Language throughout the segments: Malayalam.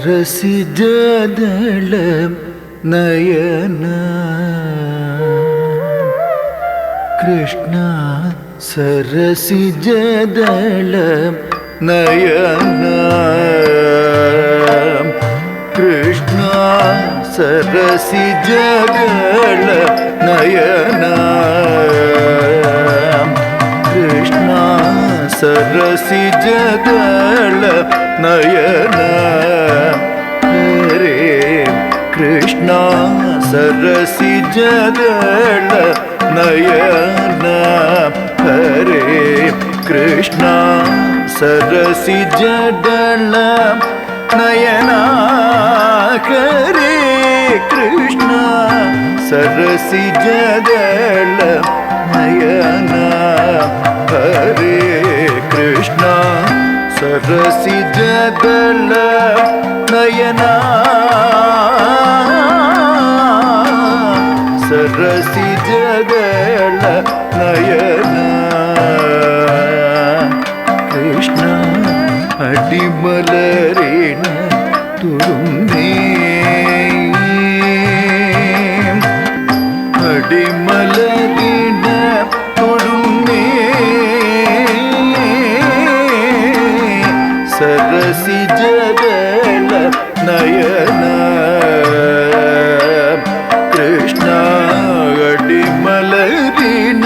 സരസിജദളം നയന കൃഷ്ണ സരസിജദളം നയന കൃഷ്ണ സരസിജദളം നയന കൃഷ്ണ സരസിജദളം നയന ഹരേ കൃഷ്ണ സരസിജദളം നയന ഹരേ കൃഷ്ണ സരസിജദളം നയന ഹരേ കൃഷ്ണ സരസിജദളം നയന ഹരേ കൃഷ്ണ സരസിജദളം നയന സരസിജദളം നയന കൃഷ്ണ അടിമലരേണ തുളുന്നേ അടിമലരേണ തുളുന്നേ സരസിജദളം നയന കൃഷ്ണ അടിമലരേണ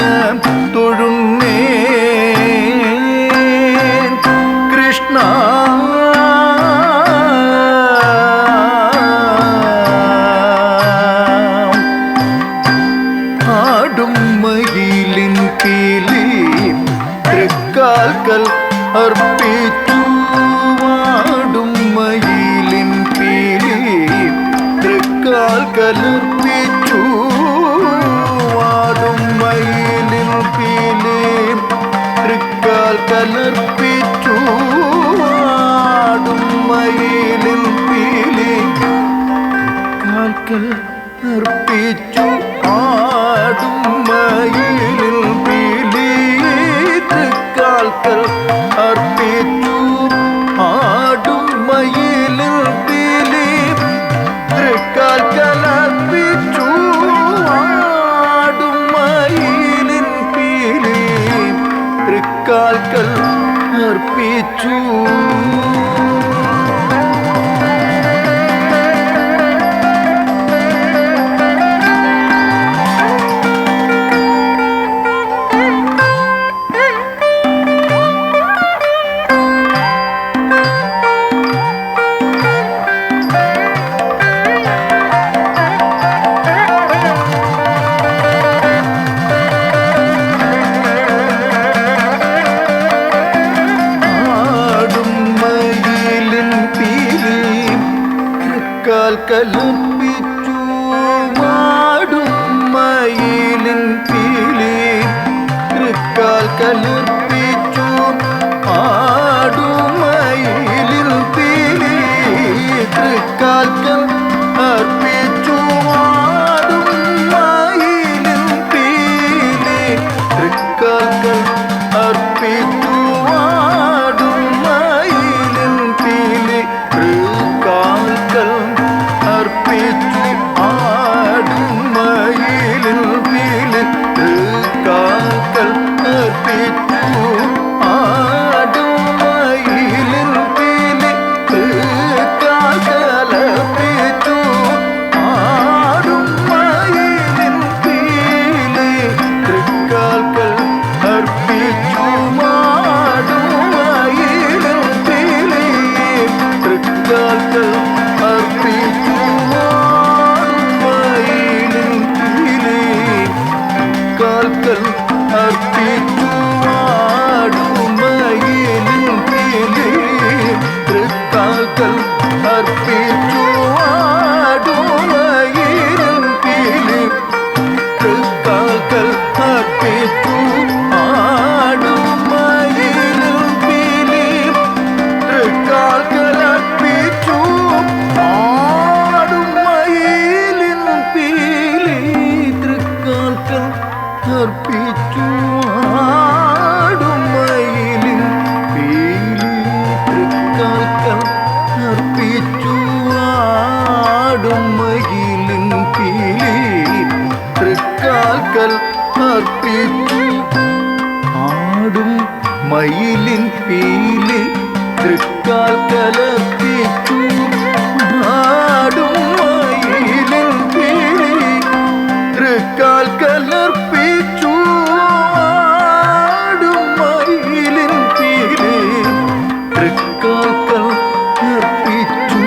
തുളുന്നേ കൃഷ്ണ ആടും മയിലിൻ പീലി തൃക്കാൽക്കൽ അർപ്പിച്ചു ആടും മയിലിൻ പീലി തൃക്കാൽക്കൽ അർപ്പിച്ചു ആടും മയിലിൻ പീലി തൃക്കാൽക്കൽ അർപ്പിച്ചു ആടും മയിലിൻ പീലി തൃക്കാൽക്കൽ അർപ്പിച്ചു ആടും മയിലിൻ പീലി തൃക്കാൽക്കൽ അർപ്പിച്ചു ആടും മയിലിൻ പീലി തൃക്കാൽക്കൽ അർപ്പിച്ചു ആടും മയിലിൻ പീലി തൃക്കാൽക്കൽ അർപ്പിച്ചു കലർപ്പിച്ചു ആടും മയിലിൻ പീലി തൃക്കാൽ കലർപ്പിച്ചു ആടും മയിലിൻ പീലി തൃക്കാൽക്കൽ അർപ്പിച്ചു ആടും മയിലിൻ പീലി തൃക്കാൽക്കൽ അർപ്പിച്ചു ആടും മയിലിൻ പീലി തൃക്കാൽക്കൽ അർപ്പിച്ചു ആടും മയിലിൻ പീലി തൃക്കാൽക്കൽ അർപ്പിച്ചു ആടും മയിലിൻ പീലി തൃക്കാൽക്കൽ അർപ്പിച്ചു ആടും മയിലിൻ പീലി തൃക്കാൽക്കൽ അർപ്പിച്ചു ആടും മയിലിൻ പീലി തൃക്കാൽക്കൽ അർപ്പിച്ചു കാൽക്കൽ അർപ്പിച്ചു ആടും മയിലിൻ പീലി തൃക്കാൽക്കൽ അർപ്പിച്ചു ആടും മയിലിൻ പീലി തൃക്കാൽക്കൽ അർപ്പിച്ചു ആടും മയിലിൻ പീലി തൃക്കാൽക്കൽ അർപ്പിച്ചു ആടും മയിലിൻ പീലി തൃക്കാൽക്കൽ അർപ്പിച്ചു ആടും മയിലിൻ പീലി തൃക്കാൽക്കൽ അർപ്പിച്ചു തൃക്കാൽക്കൽ അർപ്പിച്ചു ആടും മയിലിൻ പീലി തൃക്കാൽക്കലർപ്പിച്ചു ആടും മയിലിൻ പീലി തൃക്കാൽക്കലർപ്പിച്ചു ആടും മയിലിൻ പീലി തൃക്കാൽക്കൽ അർപ്പിച്ചു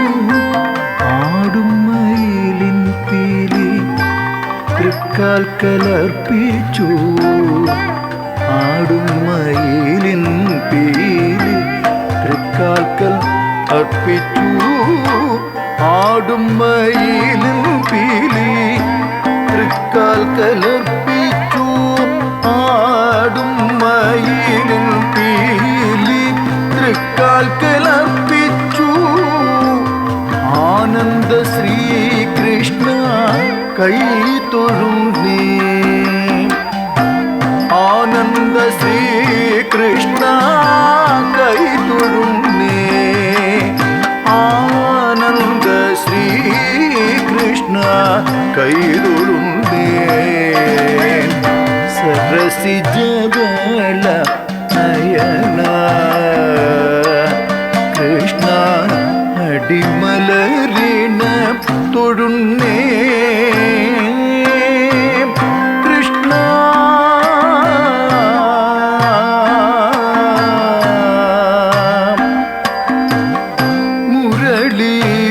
ആടും മയിലിൻ പീലി തൃക്കാൽക്കലർപ്പിച്ചു ആടും മയിലിൻ പീലി തൃക്കാൽക്കൽ അർപ്പിച്ചു ആടും മയിലിൻ പീലി തൃക്കാൽക്കലർപ്പിച്ചു ആടും മയിലിൻ പീലി തൃക്കാൽക്കലർപ്പിച്ചു ആനന്ദ ശ്രീകൃഷ്ണ കൈ തൊഴുന്നേ ആനന്ദ ശ്രീകൃഷ്ണ കൈ തൊഴുന്നേ ആനന്ദ ശ്രീകൃഷ്ണ കൈ തൊഴുന്നേ സരസിജബല നയന കൃഷ്ണ അടിമലരിണ തൊഴുന്നേ കൃഷ്ണ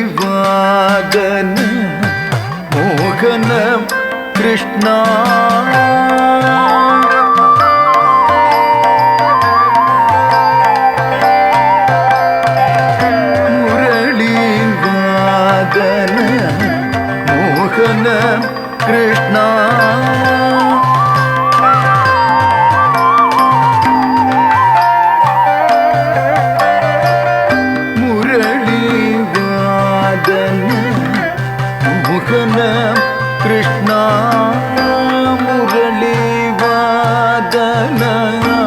മുരളീവാദന മോഹന കൃഷ്ണ മുരളീവാദന മോഹന കൃഷ്ണ മുരളീവാദന മോഹന കൃഷ്ണ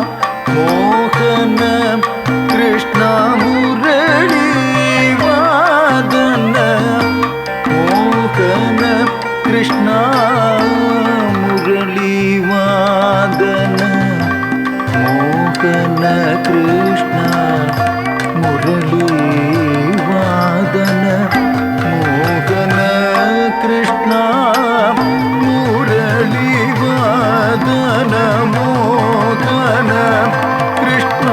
മുരളീവാദന മോഹന കൃഷ്ണ മുരളീവാദന മോഹന കൃഷ്ണ മുരളീവാദന മോഹന കൃഷ്ണ മുരളീവാദന മോഹന കൃഷ്ണ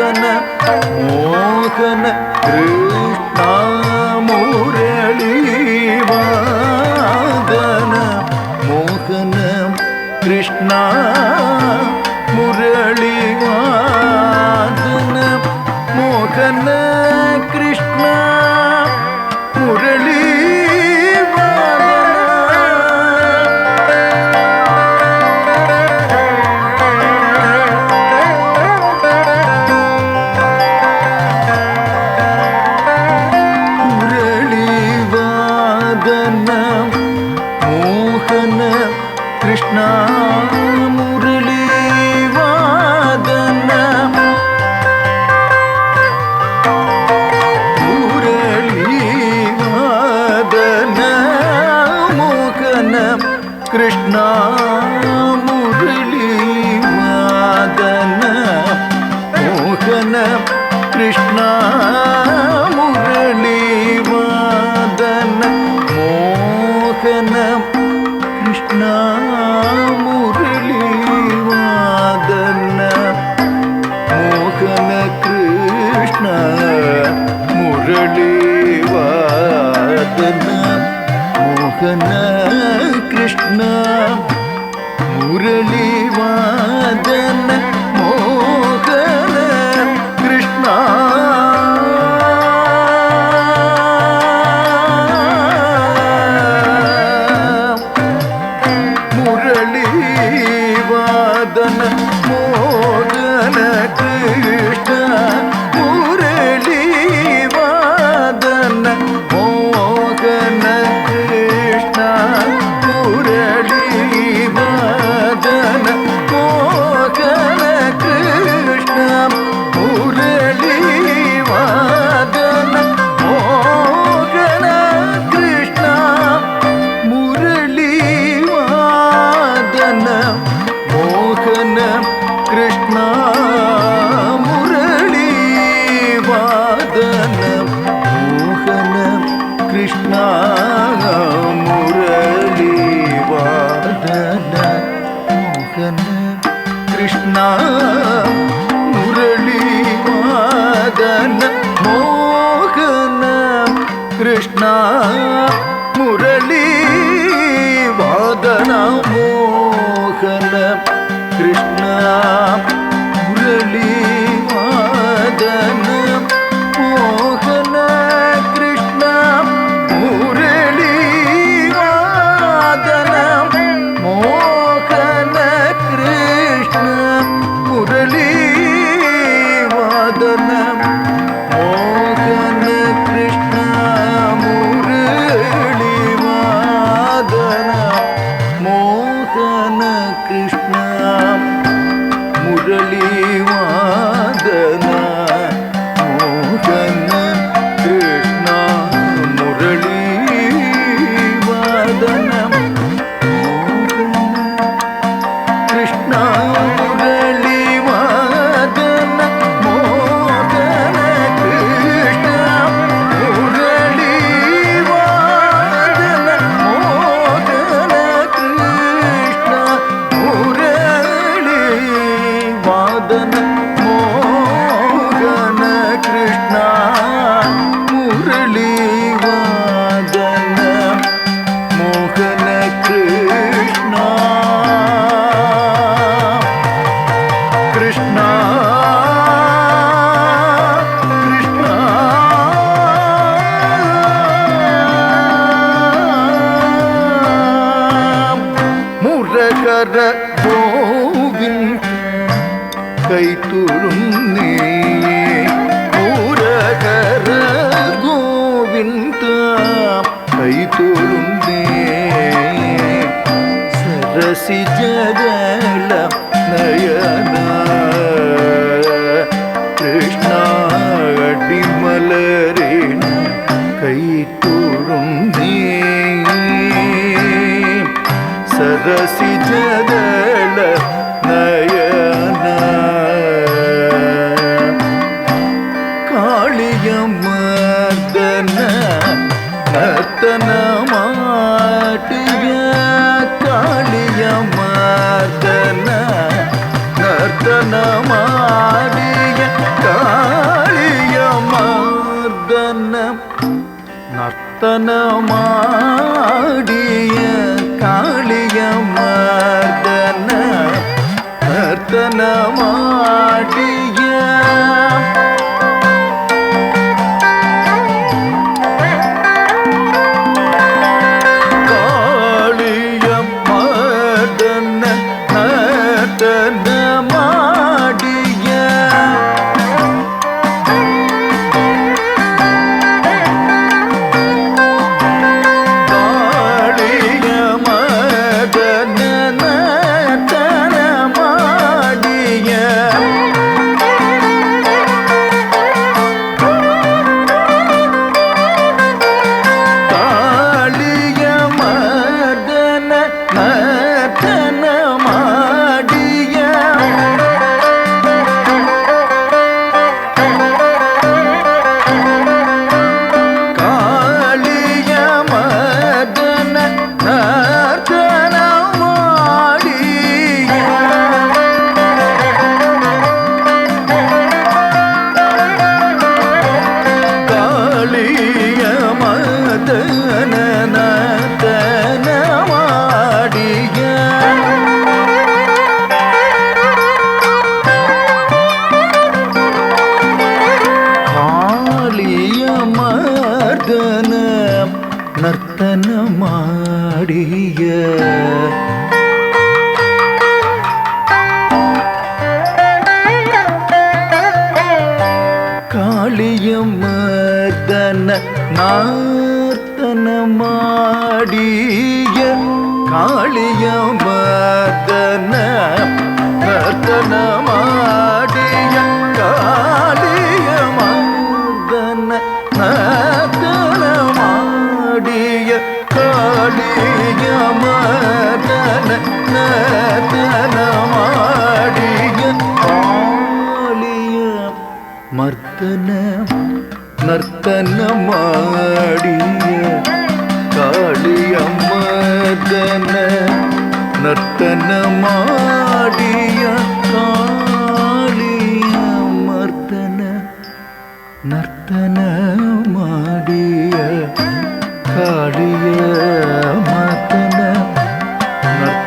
മുരളീവാദന മോഹന കൃഷ്ണ മുരളീവാദന മോഹന കൃഷ്ണ മുരളീവാദന മോഹന കൃഷ്ണ മുരളീവാദന മോഹന കൃഷ്ണ മുരളീവാദന മോഹന കൃഷ്ണ മുരളീവാദന മുരളീവാദന മോഹന കൃഷ്ണ മുരളീവാദന മോഹന കൃഷ്ണ മുരളീവാദന മോഹന കൃഷ്ണ മുരളീവാദന മോഹന കൃഷ്ണ മുരളീവാദന മോഹന കൃഷ്ണ മുരളീവാദന മോഹന കൃഷ്ണ മുരളീവാദന മോഹന കൃഷ്ണ മുരളീവാദന മോഹന കൃഷ്ണ മുരളീവാദന മോഹന ಮೋಹನ ಕೃಷ್ಣ ಮುರಳಿ ವಾದನ ಮೋಹನ ಕೃಷ್ಣ ಮುರಳಿ ವಾದನ ಮೋಹನ ಕೃಷ್ಣ ಮುರಳಿ ವಾದನ ಮೋಹನ ಕೃಷ್ಣ ಮುರಳಿ ವಾದನ ಮೋಹನ ಕೃಷ್ಣ ಮುರಳಿ ವಾದನ ಮೋಹನ ಕೃಷ್ಣ ಮುರಳಿ ವಾದನ ಕೃಷ್ಣ ಮುರಳಿ ವಾದನ ಮೋಹನ ಕೃಷ್ಣ ಮುರಳಿ ವಾದನ ಮೋಹನ ಕೃಷ್ಣ ಮುರಳಿ ವಾದನ ಮೋಹನ ಕೃಷ್ಣ ಮುರಳಿ ವಾದನ ಮೋಹನ ಕೃಷ್ಣ ಕೃಷ್ಣ ಕೃಷ್ಣ ಮುರಕರ ಗೋವಿಂದ ಕೈ ತುಳುಂದೇ ಮುರಕರ ಗೋವಿಂದ ಕೈ ತುಳುಂದೇ ಸರಸಿ ಜಗಲ ನಯನ ಕೃಷ್ಣ ಅಡಿಮಲರೇಣ ಕೈ ತುಳುಂದೇ ಸರಸಿ ಜಗಲ ನಯನ ಕಾಳಿಯ ಮರ್ದನ ನರ್ತನ ಮಾಡಿಯ ಕಾಳಿಯ ಮರ್ದನ ನರ್ತನ ಮಾಡಿಯ ಕಾಳಿಯ ಮರ್ದನ ನರ್ತನ ಮಾಡಿಯ ಕಾಳಿಯ ಮರ್ದನ ನರ್ತನ ಮಾಡಿಯ ಕಾಳಿಯ ಮರ್ದನ ನರ್ತನ ಮಾಡಿಯ ಕಾಳಿಯ ಮರ್ದನ ನರ್ತನ ಮಾಡಿಯ ಕಾಳಿಯ ಮರ್ದನ ನರ್ತನ ಮಾಡಿಯ ಕಾಳಿಯ ಮರ್ದನ ನರ್ತನ ಮಾಡಿಯ ಕಾಳಿಯ ಮರ್ದನ ನರ್ತನ ಮಾಡಿಯ ಕಾಳಿಯ ಮರ್ದನ ನರ್ತನ ಮಾಡಿಯ ಕಾಳಿಯ ಮರ್ದನ ನರ್ತನ ಮಾಡಿಯ ಕಾಳಿಯ ಮರ್ದನ ನರ್ತನ ಮಾಡಿಯ ಕಾಳಿಯ ಮರ್ದನ ನರ್ತನ ಮಾಡಿಯ ಕಾಳಿಯ ಮರ್ದನ ನರ್ತನ ಮಾಡಿಯ ಕಾಳಿಯ ಮರ್ದನ ನರ್ತನ ಮಾಡಿಯ ಕಾಳಿಯ ಮರ್ದನ ನರ್ತನ ಮಾಡಿಯ ಕಾಳಿಯ ಮರ್ದನ ನರ್ತನ ಮಾಡಿಯ ಕಾಳಿಯ ಮರ್ದನ ನರ್ತನ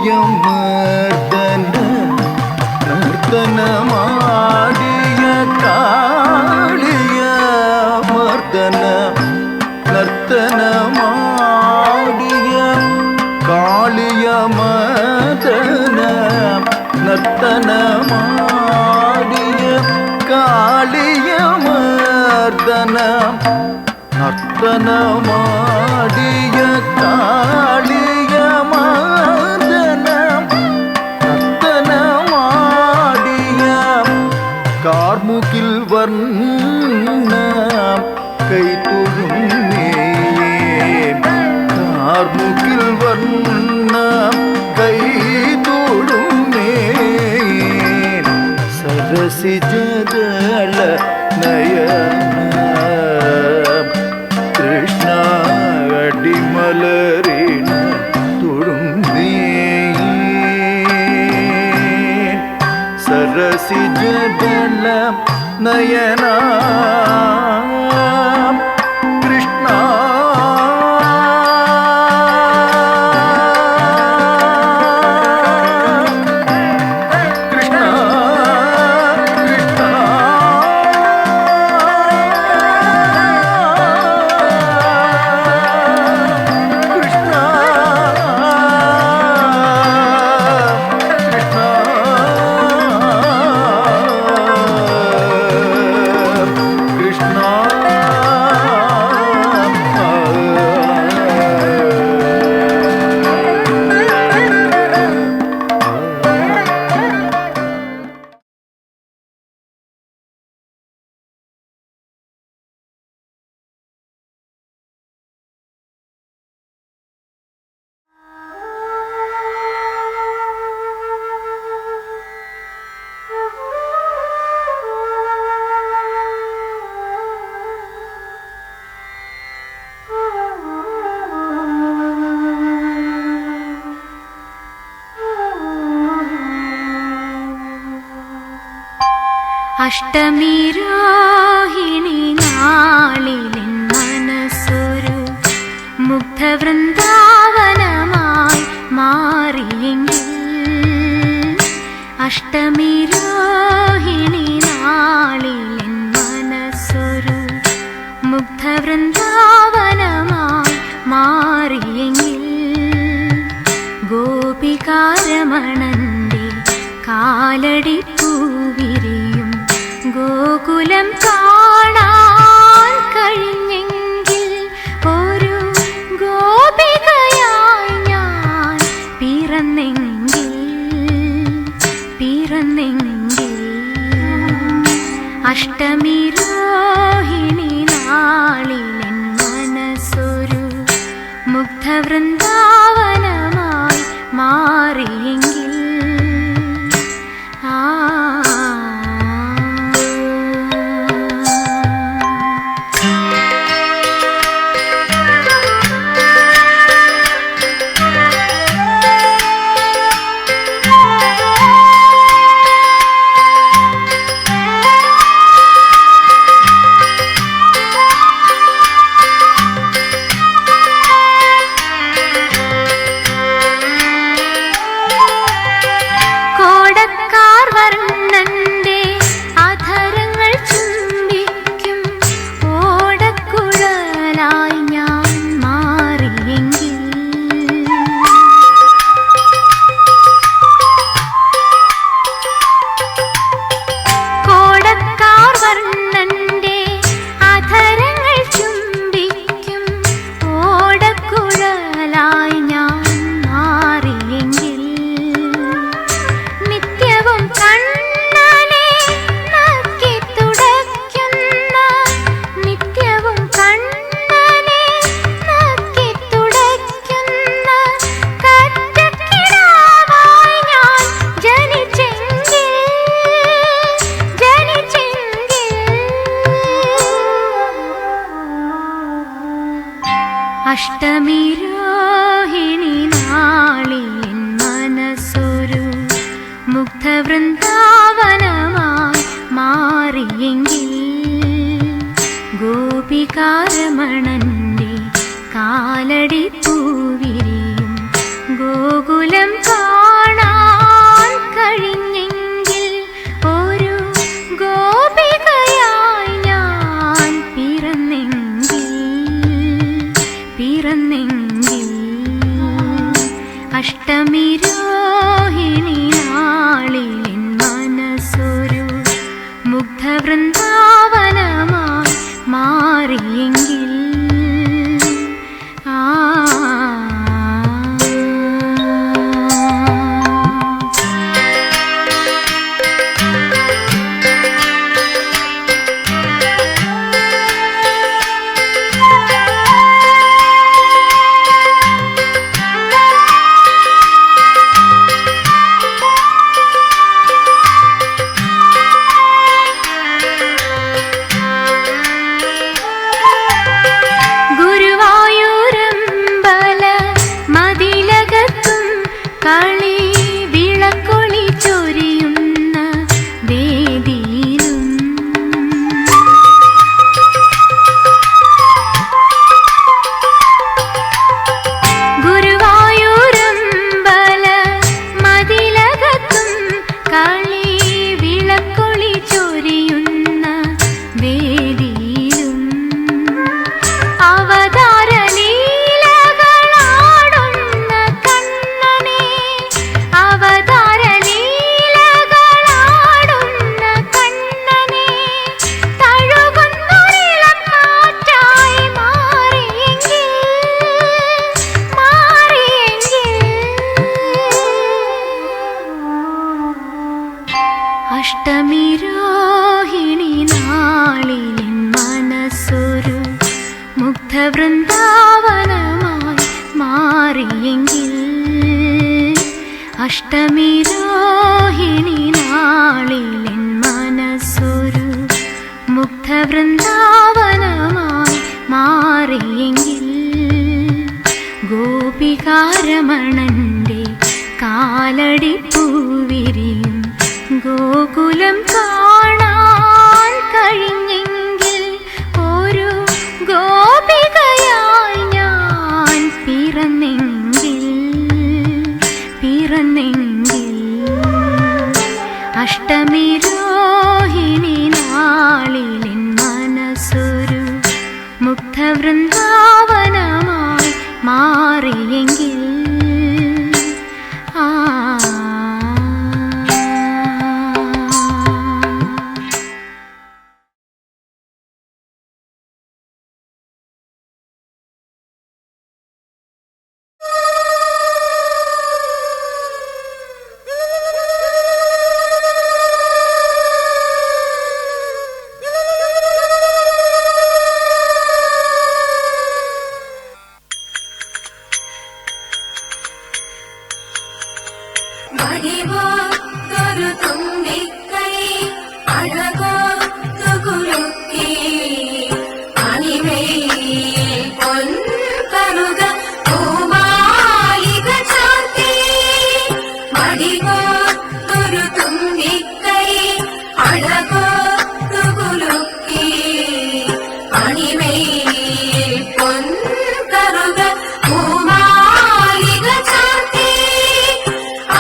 കാളിയമർദ്ദന നർത്തനമാടിയ കാളിയമർദ്ദന നർത്തനമാടിയ കാളിയമർദ്ദന നർത്തനമാടിയ കാളിയമർദ്ദന നർത്തനമാടിയ കാളിയമർദ്ദന നർത്തനമാടിയ കാർമുകിൽ വർണ്ണ കൈതൊഴുന്നേ കാർമുകിൽ വർണ്ണ കൈതൊഴുന്നേ സരസിജദള നയന കൃഷ്ണ അടിമലരിന തൊഴുന്നേ സരസിജദള നയന കൃഷ്ണ അഷ്ടമി രോഹിണി നാളിലെൻ മനസ്സൊരു മുഗ്ധവൃന്ദാവനമായി മാറിയെങ്കിൽ അഷ്ടമി രോഹിണി നാളിലെൻ മനസ്സൊരു മുഗ്ധവൃന്ദാവനമായി മാറിയെങ്കിൽ ഗോപികാരമണന്റെ കാലടി പൂവിരിയും ഗോകുലം കാണാൻ കഴിഞ്ഞെങ്കിൽ ഒരു ഗോപികയായി ഞാൻ പിറന്നെങ്കിൽ അഷ്ടമി രോഹിണി നാളിലെൻ മനസ്സൊരു മുഗ്ധവൃന്ദാവനമായി മാറിയെങ്കിൽ അഷ്ടമി രോഹിണി നാളിലെൻ മനസ്സൊരു മുഗ്ധവൃന്ദാവനമായി മാറിയെങ്കിൽ കളി വിളക്കൊളി ചൊരിയുന്ന വേദിയിലും ഗുരുവായൂരമ്പല മതിലകത്തും കളി വിളക്കൊളി ചൊരിയുന്ന വേദിയിലും അവതാര അഷ്ടമി രോഹിണി നാളിലെൻ മനസ്സൊരു മുഗ്ധവൃന്ദാവനമായി മാറിയെങ്കിൽ അഷ്ടമി രോഹിണി നാളിലെൻ മനസ്സൊരു മുഗ്ധവൃന്ദാവനമായി മാറിയെങ്കിൽ ഗോപികാരമണന്റെ കാലടിപ്പൂവിരിയും ഗോകുലം കാണാൻ കഴിഞ്ഞെങ്കിൽ ഒരു ഗോപികയായി ഞാൻ പിറന്നെങ്കിൽ അഷ്ടമി രോഹിണി നാളിലെൻ മനസ്സൊരു മുഗ്ധവൃന്ദാവനമായി മാറിയെങ്കിൽ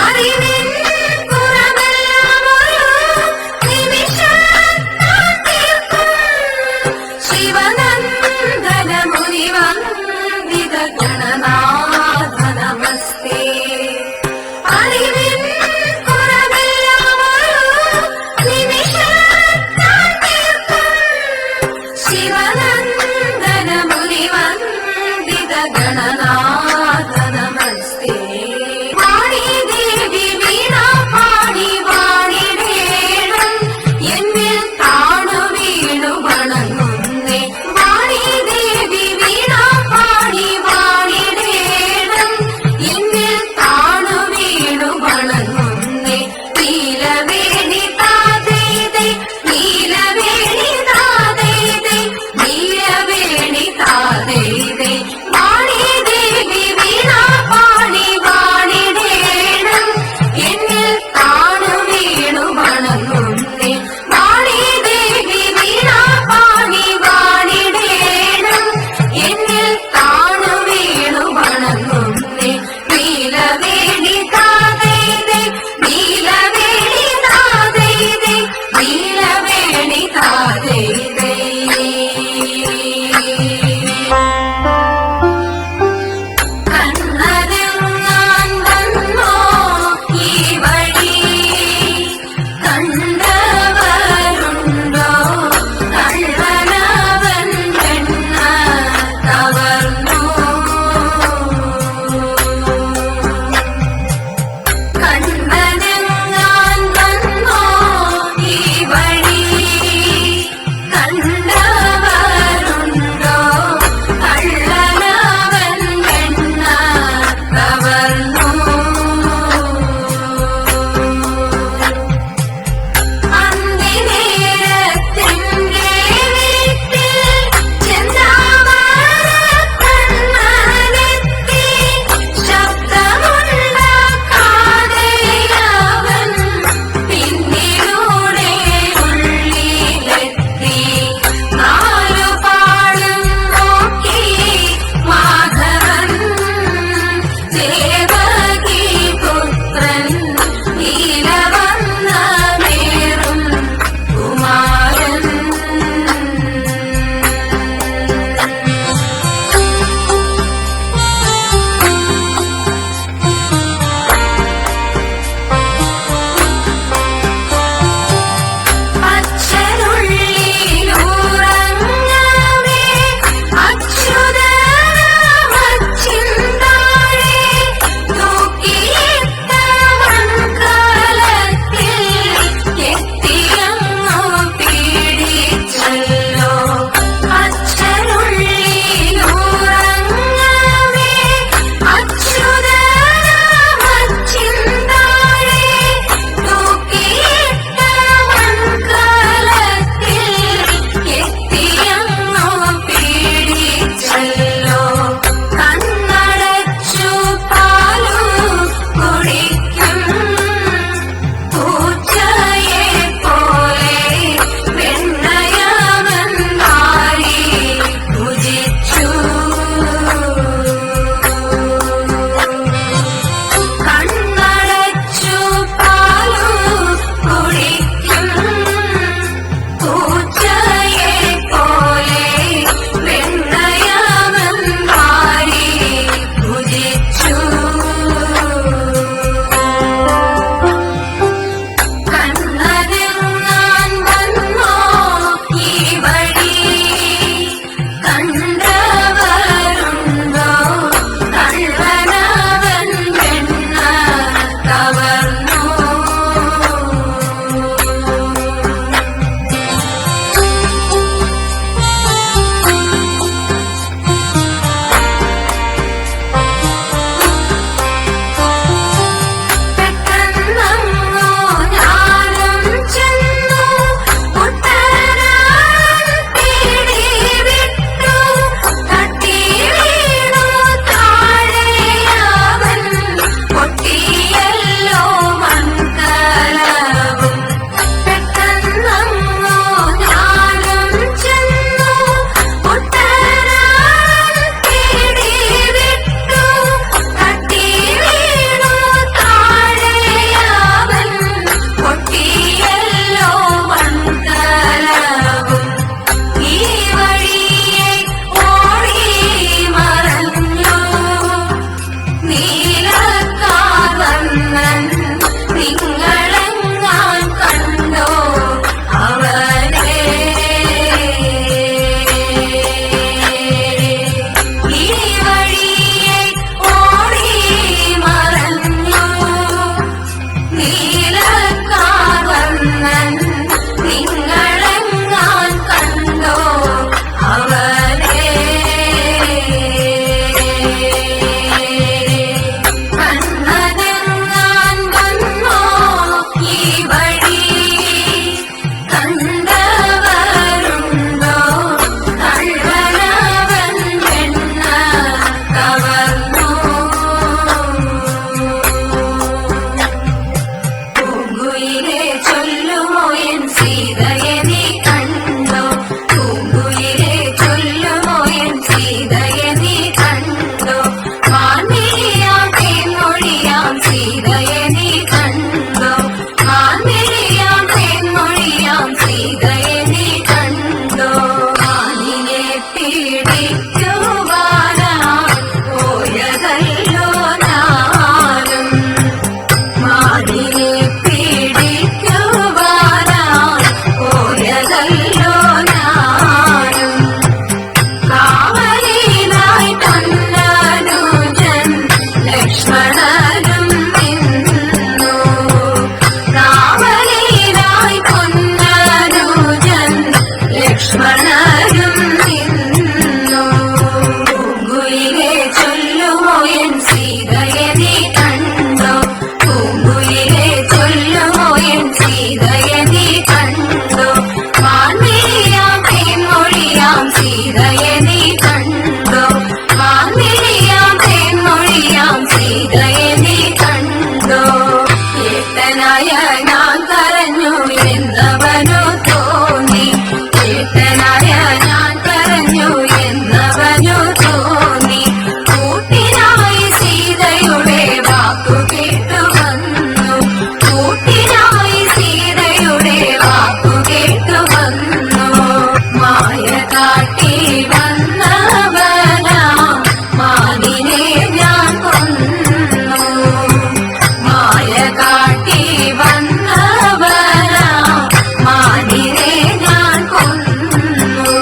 അറിവിൻ പുറമെല്ലാം വന്നൻ നിങ്ങളെങ്ങാൻ കണ്ടോ അവനെ ഈ വഴിയെ ഓടി മറഞ്ഞു നീലക്കാർ വന്നൻ നിങ്ങളെങ്ങാൻ കണ്ടോ അവനെ കണ്ണതെങ്ങാൻ വന്നോ ഈ വഴി കണ്ടവരുണ്ടോ കള്ളനവൻ പെണ്ണ കവർന്നു പൂങ്കുയിലെ ചൊല്ലുമോ എൻ സീതയെ നീ കണ്ടോ പൂങ്കുയിലെ ചൊല്ലുമോ എൻ സീതയെ നീ കണ്ടോ മാൻമിഴിയാം തേൻമൊഴിയാം സീതയെ നീ കണ്ടോ മാൻമിഴിയാം തേൻമൊഴിയാം സീതയെ നീ കണ്ടോ മാനിനെ പിടിക്കുവാനായി പോയതല്ലോ ഞാനും മാനിനെ പിടിക്കുവാനായി പോയതല്ലോ ഞാനും കാവലിനായി പൊന്നനുജൻ ലക്ഷ്മണനും നിന്നു കാവലിനായി പൊന്നനുജൻ ലക്ഷ്മണനും നിന്നു പൂങ്കുയിലെ ചൊല്ലുമോ എൻ സീതയെ നീ കണ്ടോ പൂങ്കുയിലെ ചൊല്ലുമോ എൻ സീതയെ നീ കണ്ടോ മാൻമിഴിയാം തേൻമൊഴിയാം സീതയെ നീ കണ്ടോ മാൻമിഴിയാം തേൻമൊഴിയാം സീതയെ നീ കണ്ടോ ഏട്ടനായ ഞാൻ കരഞ്ഞു എന്നവനു തോന്നി ഏട്ടനായ ഞാൻ കരഞ്ഞു എന്നവനു തോന്നി കൂട്ടിനായി സീതയുടെ വാക്കു കേട്ടു വന്നു കൂട്ടിനായി സീതയുടെ വാക്കു കേട്ടു വന്നു മായ കാട്ടി വന്നവനാ മാനിനെ ഞാൻ കൊന്നു മായ കാട്ടി വന്നവനാ മാനിനെ ഞാൻ കൊന്നു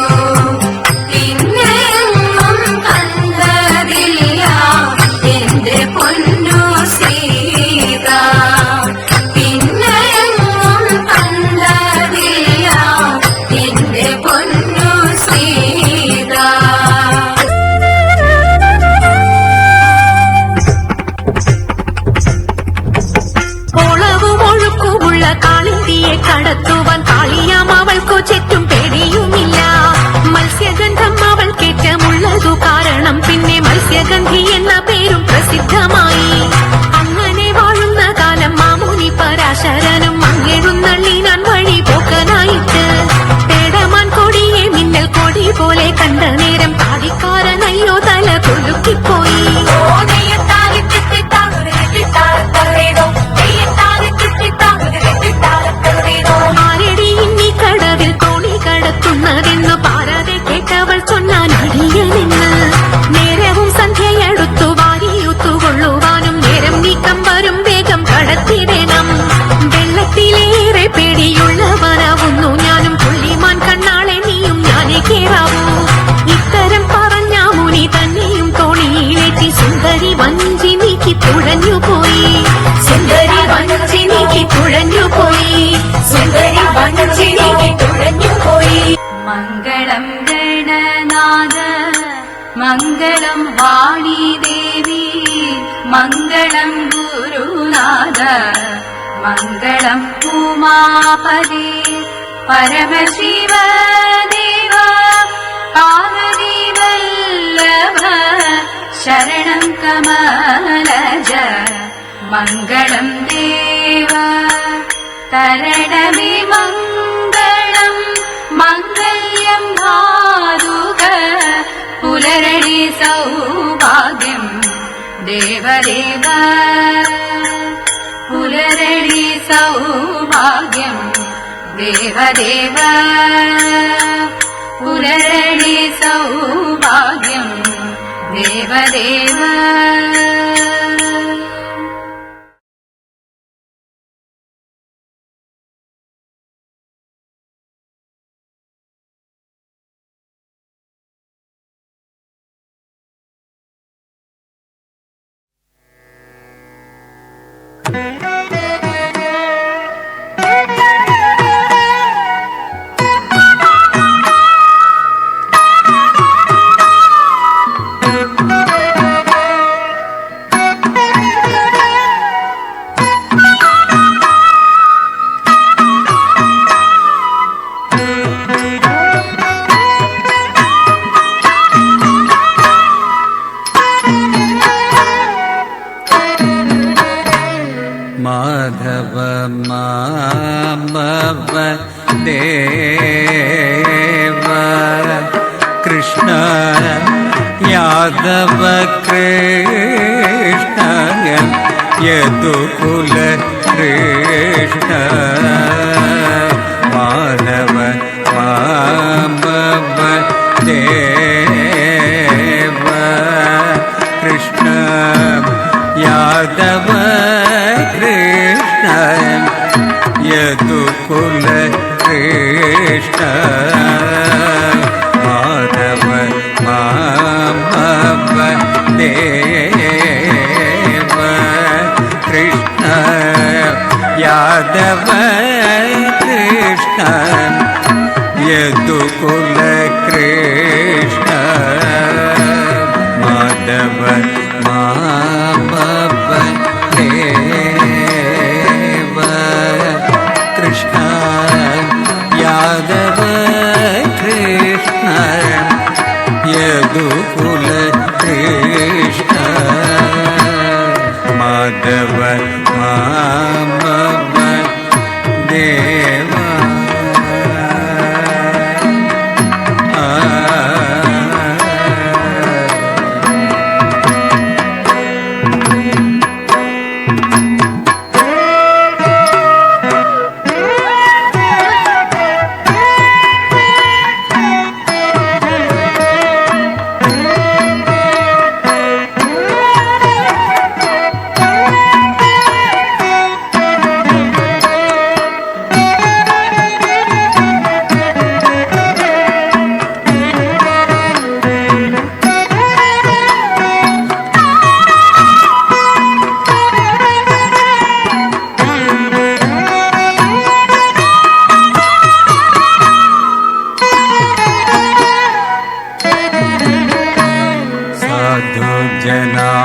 പിന്നെയൊന്നും കണ്ടതില്ല എന്റെ പൊന്നു സീത പിന്നെയൊന്നും കണ്ടതില്ല എന്റെ പൊന്നു സീത ഓളവും ഒഴുക്കുമുള്ള കാളിന്തിയെ കടത്തുവാൻ കാളിയാം അവൾക്കു ചുറ്റും പേടിയുമില്ല മത്സ്യഗന്ധം അവൾ കേറ്റമുള്ളതു കാരണം പിന്നെ മത്സ്യഗന്ധി എന്ന പേരും പ്രസിദ്ധമായി അങ്ങനെ വാഴുന്ന കാലം മാമുനി പരാശരനും മങ്ങെഴുന്നള്ളിനാൻ വഴി പോക്കനായിട്ട് പേടമാൻ കൊടിയെ മിന്നൽ കൊടി പോലെ കണ്ട നേരം പാടിക്കാരനയ്യോ തല കൊള്ളുക്കിപ്പോയി ആരടി ഇനി കടവിൽ തോണി കടത്തുന്നതെന്നു പാരാതെ കേട്ടവൾ ചൊന്നാൻ അടിയനെന്ന് നേരവും സന്ധ്യയടുത്തു വാരിയുത്തുകൊള്ളുവാനും നേരം നീക്കം വരും വേഗം കടത്തിടണം വെള്ളത്തിലേറെ പേടിയുള്ളവനാവുന്നു ഞാനും പുള്ളിമാൻ കണ്ണാളെ നീയും ഞാനേ കേറാവൂ ഇത്തരം പറഞ്ഞ മുനി തന്നെയും തോണിയിലേറ്റി സുന്ദരി വഞ്ചി നീക്കി തുഴഞ്ഞുപോയി സുന്ദരി വഞ്ചി നീക്കി തുഴഞ്ഞുപോയി സുന്ദരി വഞ്ചി നീക്കി തുഴഞ്ഞുപോയി മംഗളം ഗണനാഥ മംഗളം വാണി ദേവി മംഗളം ഗുരുനാഥ മംഗളം ഉമാപദേ പരമശിവ ദേവ പാർവതി വല്ലഭ ശരണം കമലജ മംഗളം ദേവ തരണമേ മംഗളം മംഗല്യം ഭാതുക പുലരണി സൗഭാഗ്യം ദേവദേവ പുലരണി സൗഭാഗ്യം ദേവദേവ പുലരണി സൗഭാഗ്യം ദേവദേവ माधव मामव देव कृष्ण यादव कृष्ण यदुकुल कृष्ण माधव मामव देव कृष्ण यादव कृष्ण यदुकुल कृष्ण माधव मामव देव कृष्ण यादव कृष्ण यदुकुल कृष्ण माधव मामव देव कृष्ण यादव कृष्ण यदुकुल कृष्ण माधव मामव देव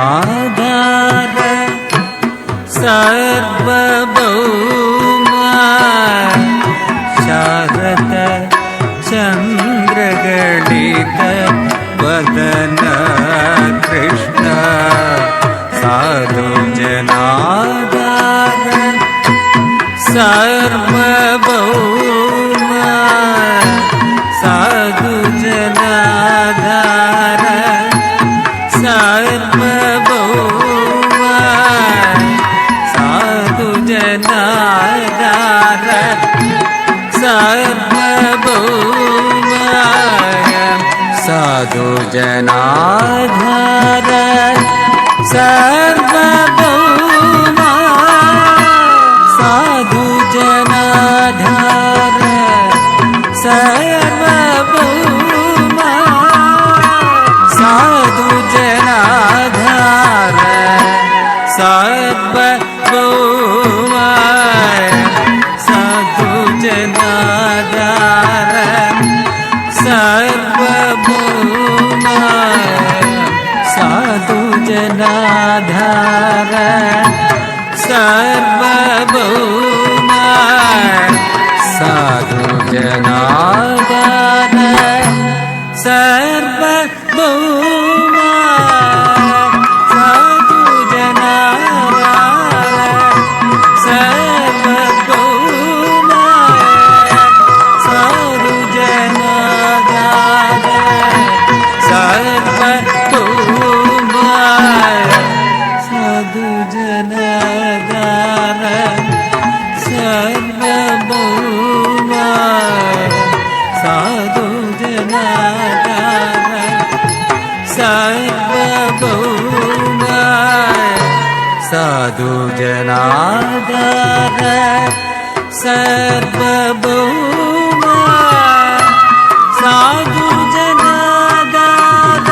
जनाधार सर्वभौमा शारद चन्द्रगणित वदन कृष्ण साधु जनाधार सर्वभौमा साधु जनाधार सर्वभौमा साधु जनाधार सर्वभौमा साधु जनाधार सर्वभौमा साधु जनाधार सर्वभौमा साधु जनाधार सर्वभौमा साधु जनाधार सर्वभौमा साधु जनाधार सर्वभौमा साधु जनाधार सर्वभौमा साधु जनाधार सर्वभौमा साधु जनाधार सर्वभौमा साधु जनाधार सर्वभौमा साधु जनाधार सर्वभौमा साधु जनाधार सर्वभौमा साधु जनाधार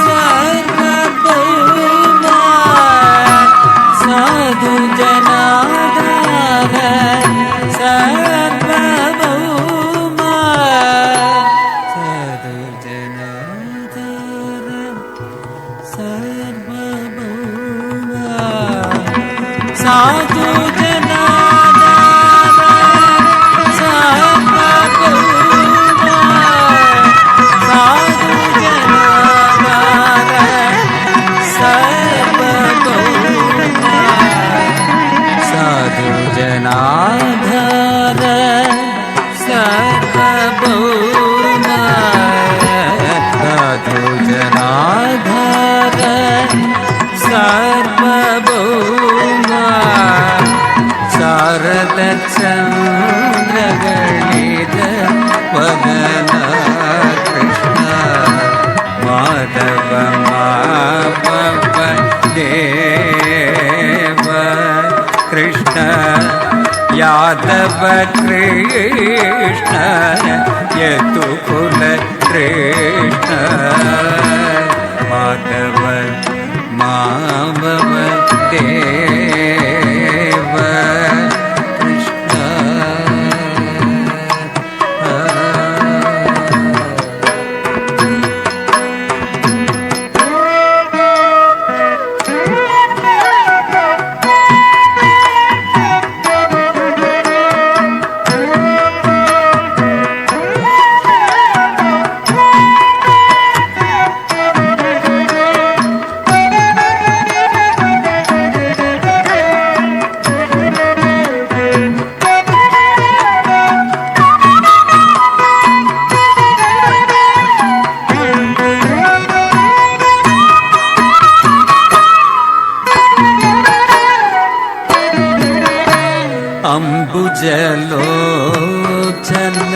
सर्वभौमा साधु ಸಾಧು ಜನಾಧಾರ ಸಾರ್ವಭೌಮ ಸಾಧು ಜನಾಧಾರ ಸಾರ್ವಭೌಮ ಸಾಧು ಜನಾಧಾರ ಸಾರ್ವಭೌಮ ಸಾಧು ಜನಾಧಾರ ಸಾರ್ವಭೌಮ ಶಾರದ ಚಂದ್ರಗಳಿದ ವದನ ಕೃಷ್ಣ ಮಾಧವ ಮಾಪವ ದೇವ ಕೃಷ್ಣ ಯಾದವ ಕೃಷ್ಣ ಯದುಕುಲ ಕೃಷ್ಣ ಮಾಧವ ಮಾಧವ ದೇವ ಕೃಷ್ಣ ಅಂಬುಜಲೋಚನ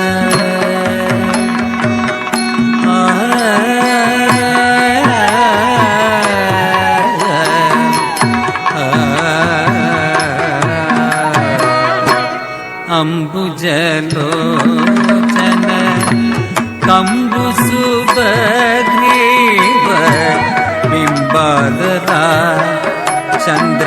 ಅಂಬುಜಲೋಚನ ಕಂಬು ಸುಭಗ್ರೀವ ಬಿಂಬಾದರ ಚಂದ್ರಬಿಂಬಾನನ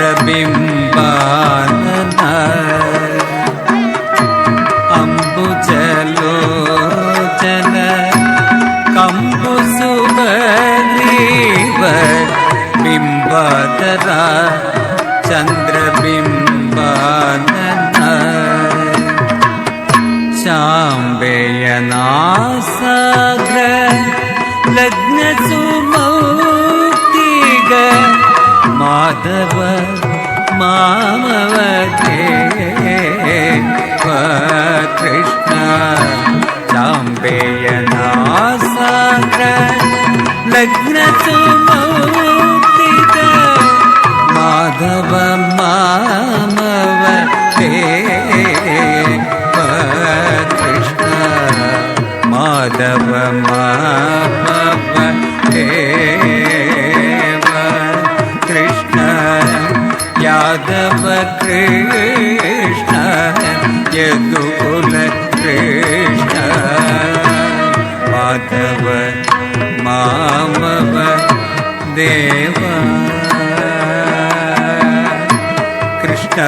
ಅಂಬುಜಲೋಚನ ಕಂಬು ಸುಭಗ್ರೀವ ಬಿಂಬಾದರ ಚಂದ್ರಬಿಂಬಾನನ ಶಾಂಬೆಯನಾಸಾಗ್ರ ಲಗ್ನ ಸುಮೌಕ್ತಿಗ ಮಾಧವ ಮಾಮವ ದೇವ ಕೃಷ್ಣ ಶಾಂಬೆಯನಾಸಾಗ್ರ ಲಗ್ನ ಸುಮೌಕ್ತಿಗ ಮಾಧವ ಮಾಮವ ದೇವ ಕೃಷ್ಣ ಮಾಧವ ಮಾಮವ ದೇವ ಕೃಷ್ಣ ಯಾದವ ಕೃಷ್ಣ ಯದುಕುಲ ಕೃಷ್ಣ ಮಾಧವ ಮಾಮವ ದೇವ ಕೃಷ್ಣ